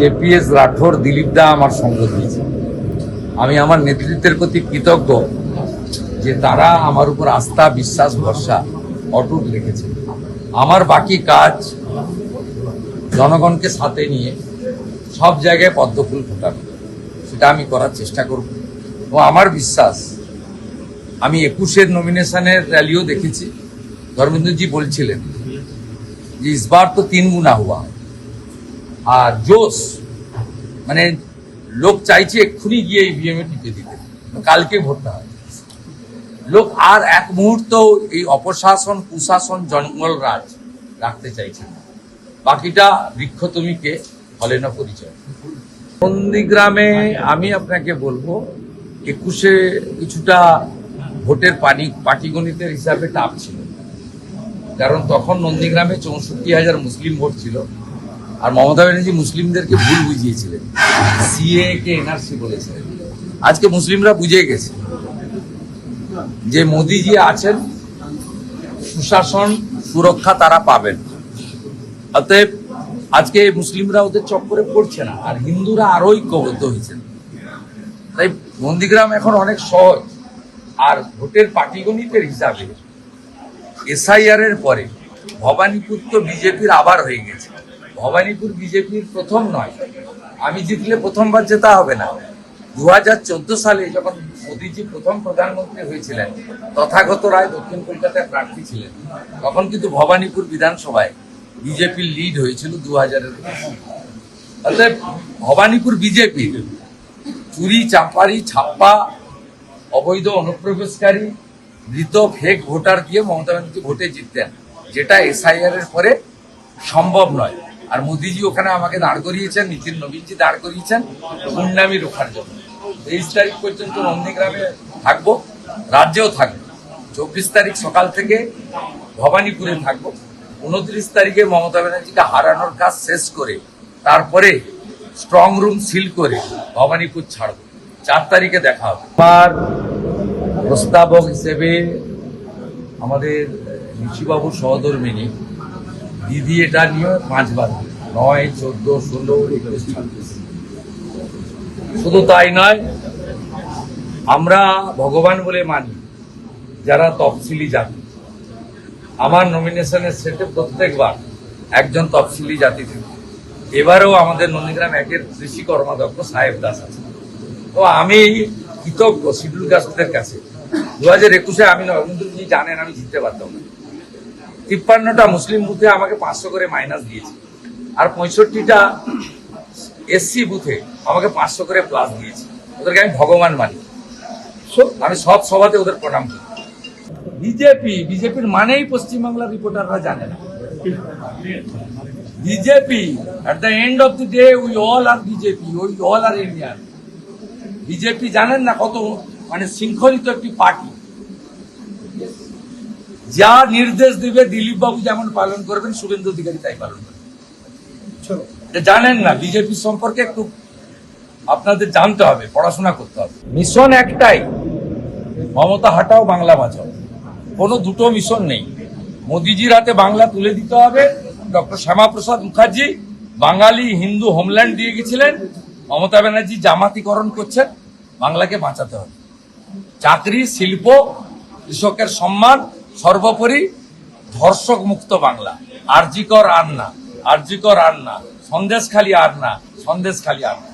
JPS Rathore Dilip দা আমার সঙ্গ দিয়েছে। আমি আমার নেতৃত্বের প্রতি কৃতজ্ঞ যে তারা আমার উপর আস্থা, বিশ্বাস, ভরসা অটুট রেখেছে। আমার বাকি কাজ জনগণকে সাথে নিয়ে সব জায়গায় পদ্মফুল ফোটানো, সেটা আমি করার চেষ্টা করব। ও আমার বিশ্বাস, আমি 21-এর নমিনেশনের র্যালিও দেখেছি। ধর্মেন্দ্রজি বলছিলেন যে ইসবার তো 3 গুনা হুয়া। আর জোশ মানে লোক চাইছে এক্ষুনি গিয়ে ইভিএম এ টিপে দিতে, কালকে ভোটটা হয়। লোক আর এক মুহূর্ত এই অপশাসন, কুশাসন, জঙ্গল রাজ রাখতে চাইছে না। বাকিটা বৃক্ষতমিকে হলে না পরিচয়। নন্দীগ্রামে আমি আপনাকে বলবো 21-এ কিছুটা ভোটের পাটিগণিতের হিসাবে টাপ ছিল, কারণ তখন নন্দীগ্রামে 64,000 মুসলিম ভোট ছিল। আর মমতা ব্যানার্জি মুসলিমদেরকে ভুল বুঝিয়েছিলেন, সিএ কে এনআরসি বলেছিলেন। আজকে মুসলিমরা বুঝে গেছে যে মোদিজি আছেন, সুশাসন, সুরক্ষা তারা পাবেন। অতএব আজকে মুসলিমরা ওদের চক্করে পড়ছে না, আর হিন্দুরা আরো ঐক্যবদ্ধ হয়েছেন। তাই নন্দীগ্রাম এখন অনেক সহজ। আর ভোটের পাটিগণিতের হিসাবে এসআইআর এর পরে ভবানীপুর তো বিজেপির আবার হয়ে গেছে। ভবানীপুর বিজেপির প্রথম নয়, আমি জিতলে প্রথমবার জেতা হবে না। 2014 সালে যখন মোদীজি প্রথম প্রধানমন্ত্রী হয়েছিলেন, তথাগত রায় দক্ষিণ কলকাতায় প্রার্থী ছিলেন, তখন কিন্তু ভবানীপুর বিধানসভায় বিজেপির লিড হয়েছিল 2000-এর। অর্থাৎ ভবানীপুর বিজেপি চুরি, চাপারি, ছাপ্পা, অবৈধ অনুপ্রবেশকারী, মৃত ফেক ভোটার দিয়ে মমতা ব্যানার্জি ভোটে জিততেন, যেটা এসআইআর এর পরে সম্ভব নয়। আর মোদিজি ওখানে আমাকে দাঁড় করিয়েছেন, নিতিন নবীনজি দাঁড় করিয়েছেন গুন্ডামি রোখার জন্য। 23 তারিখ পর্যন্ত নন্দীগ্রামে থাকবো, রাজ্যেও থাকবো। 24 তারিখ সকাল থেকে ভবানীপুরে থাকবো। 29 তারিখে মমতা ব্যানার্জিকে হারানোর কাজ শেষ করে তারপরে স্ট্রং রুম সিল করে ভবানীপুর ছাড়বো। 4 তারিখে দেখা হবে। আমার প্রস্তাবক হিসেবে আমাদের ঋষিবাবু সহধর্মিনী দিদি এটা নিয়ে 5 বার, 9, 14, 16, 21, 26। শুধু তাই নয়, আমরা ভগবান বলে মানি যারা তফসিলি জাতি। আমার নমিনেশনের সেটে প্রত্যেকবার একজন তফসিলি জাতি থাকে। এবারেও আমাদের নন্দীগ্রাম 1-এর কৃষি কর্মাধ্যক্ষ সাহেব দাস আছে। তো আমি কৃতজ্ঞ শিডিউল কাস্টদের কাছে। 2021-এ আমি নরেন্দ্রজি জানেন আমি জিততে পারতাম না। 53টা মুসলিম বুথে আমাকে 500 করে মাইনাস দিয়েছে, আর 65টা এসসি বুথে আমাকে 500 করে প্লাস দিয়েছে। ওদেরকে আমি ভগবান মানি। আমি সব সভাতে ওদের প্রণাম করি। বিজেপির মানেই পশ্চিমবাংলার রিপোর্টাররা জানে না। BJP at the end of the day we all are BJP, we all are Indian. BJP জানেন না কত মানে শৃঙ্খলিত একটি পার্টি। যা নির্দেশ দিবে দিলীপ বাবু যেমন পালন করবেন, শুভেন্দু অধিকারী তাই পালন করবেন। জানেন না বিজেপি সম্পর্কে একটু আপনাদের জানতে হবে, পড়াশোনা করতে হবে। মিশন একটাই, মমতা হাটাও, বাংলা বাঁচাও। কোনো দুটো মিশন নেই। মোদিজির হাতে বাংলা তুলে দিতে হবে। ডক্টর শ্যামাপ্রসাদ মুখার্জি বাঙালি হিন্দু হোমল্যান্ড দিয়ে গেছিলেন, মমতা ব্যানার্জি জামাতিকরণ করছেন। বাংলাকে বাঁচাতে হবে। চাকরি, শিল্প, কৃষকের সম্মান, সর্বোপরি ধর্ষক মুক্ত বাংলা। আরজিকর আর না, আরজিকর আর না, সন্দেশখালি আর না, সন্দেশখালি আর না।